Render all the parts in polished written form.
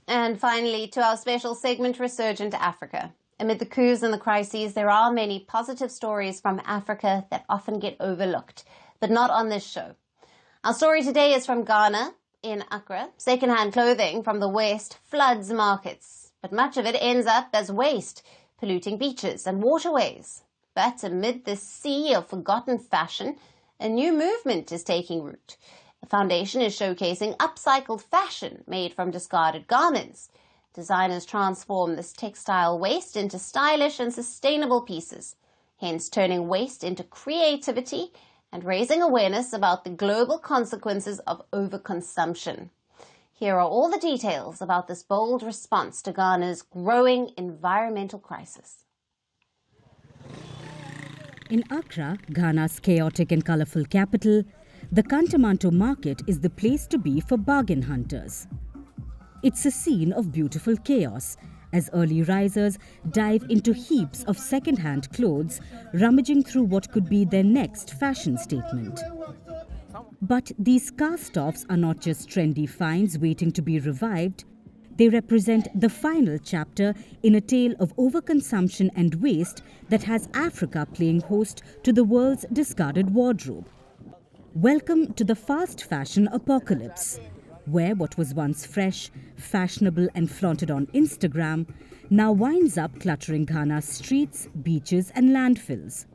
And finally, to our special segment, Resurgent Africa. Amid the coups and the crises, there are many positive stories from Africa that often get overlooked, but not on this show. Our story today is from Ghana, in Accra. Secondhand clothing from the West floods markets, but much of it ends up as waste, polluting beaches and waterways. But amid this sea of forgotten fashion, a new movement is taking root. The foundation is showcasing upcycled fashion made from discarded garments. Designers transform this textile waste into stylish and sustainable pieces, hence turning waste into creativity and raising awareness about the global consequences of overconsumption. Here are all the details about this bold response to Ghana's growing environmental crisis. In Accra, Ghana's chaotic and colourful capital, the Kantamanto market is the place to be for bargain hunters. It's a scene of beautiful chaos as early risers dive into heaps of second-hand clothes, rummaging through what could be their next fashion statement. But these cast-offs are not just trendy finds waiting to be revived. They represent the final chapter in a tale of overconsumption and waste that has Africa playing host to the world's discarded wardrobe. Welcome to the fast fashion apocalypse, where what was once fresh, fashionable and flaunted on Instagram now winds up cluttering Ghana's streets, beaches and landfills.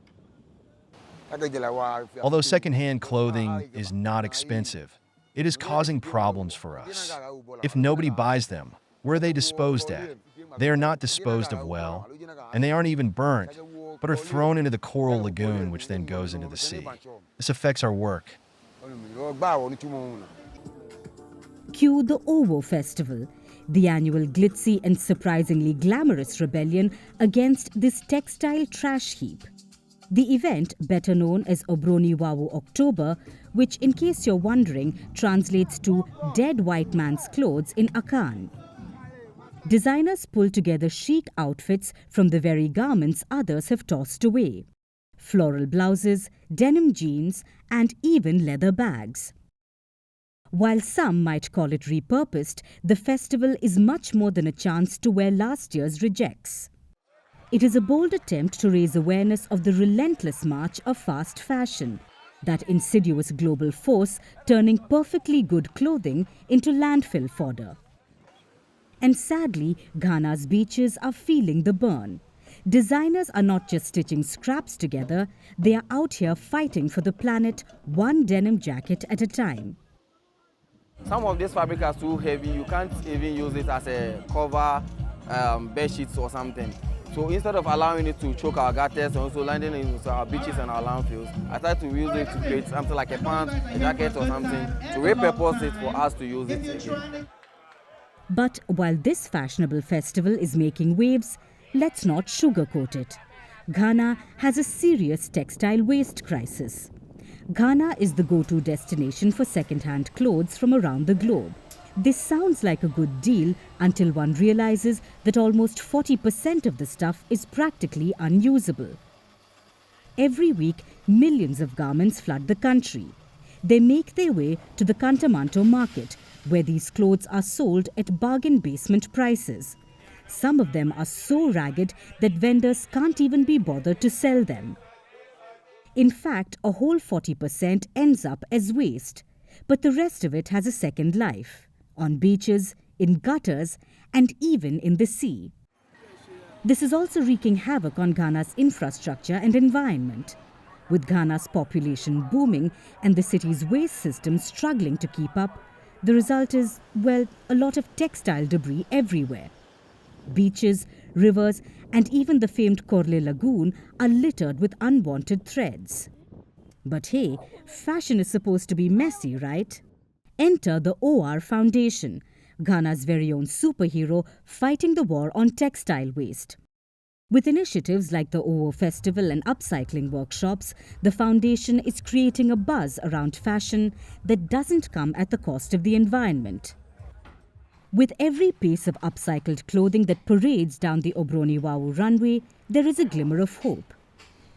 Although secondhand clothing is not expensive, it is causing problems for us. If nobody buys them, where are they disposed at? They are not disposed of well, and they aren't even burnt, but are thrown into the coral lagoon, which then goes into the sea. This affects our work. Cue the Owo Festival, the annual glitzy and surprisingly glamorous rebellion against this textile trash heap. The event, better known as Obroniwawu October, which, in case you're wondering, translates to Dead White Man's Clothes in Akan. Designers pull together chic outfits from the very garments others have tossed away. Floral blouses, denim jeans, and even leather bags. While some might call it repurposed, the festival is much more than a chance to wear last year's rejects. It is a bold attempt to raise awareness of the relentless march of fast fashion, that insidious global force turning perfectly good clothing into landfill fodder. And sadly, Ghana's beaches are feeling the burn. Designers are not just stitching scraps together, they are out here fighting for the planet, one denim jacket at a time. Some of this fabric are too heavy, you can't even use it as a cover, bed sheets or something. So instead of allowing it to choke our gutters and also landing into our beaches and our landfills, I tried to use it to create something like a pant, a jacket or something, to repurpose it for us to use it again. But while this fashionable festival is making waves, let's not sugarcoat it. Ghana has a serious textile waste crisis. Ghana is the go-to destination for second-hand clothes from around the globe. This sounds like a good deal until one realizes that almost 40% of the stuff is practically unusable. Every week, millions of garments flood the country. They make their way to the Kantamanto market, where these clothes are sold at bargain basement prices. Some of them are so ragged that vendors can't even be bothered to sell them. In fact, a whole 40% ends up as waste, but the rest of it has a second life, on beaches, in gutters, and even in the sea. This is also wreaking havoc on Ghana's infrastructure and environment. With Ghana's population booming and the city's waste system struggling to keep up, the result is, well, a lot of textile debris everywhere. Beaches, rivers, and even the famed Korle Lagoon are littered with unwanted threads. But hey, fashion is supposed to be messy, right? Enter the Owo Foundation, Ghana's very own superhero fighting the war on textile waste. With initiatives like the Owo Festival and upcycling workshops, the foundation is creating a buzz around fashion that doesn't come at the cost of the environment. With every piece of upcycled clothing that parades down the Obroniwawu runway, there is a glimmer of hope.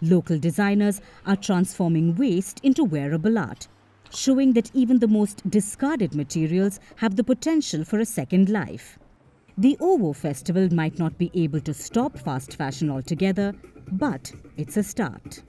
Local designers are transforming waste into wearable art, showing that even the most discarded materials have the potential for a second life. The Owo Festival might not be able to stop fast fashion altogether, but it's a start.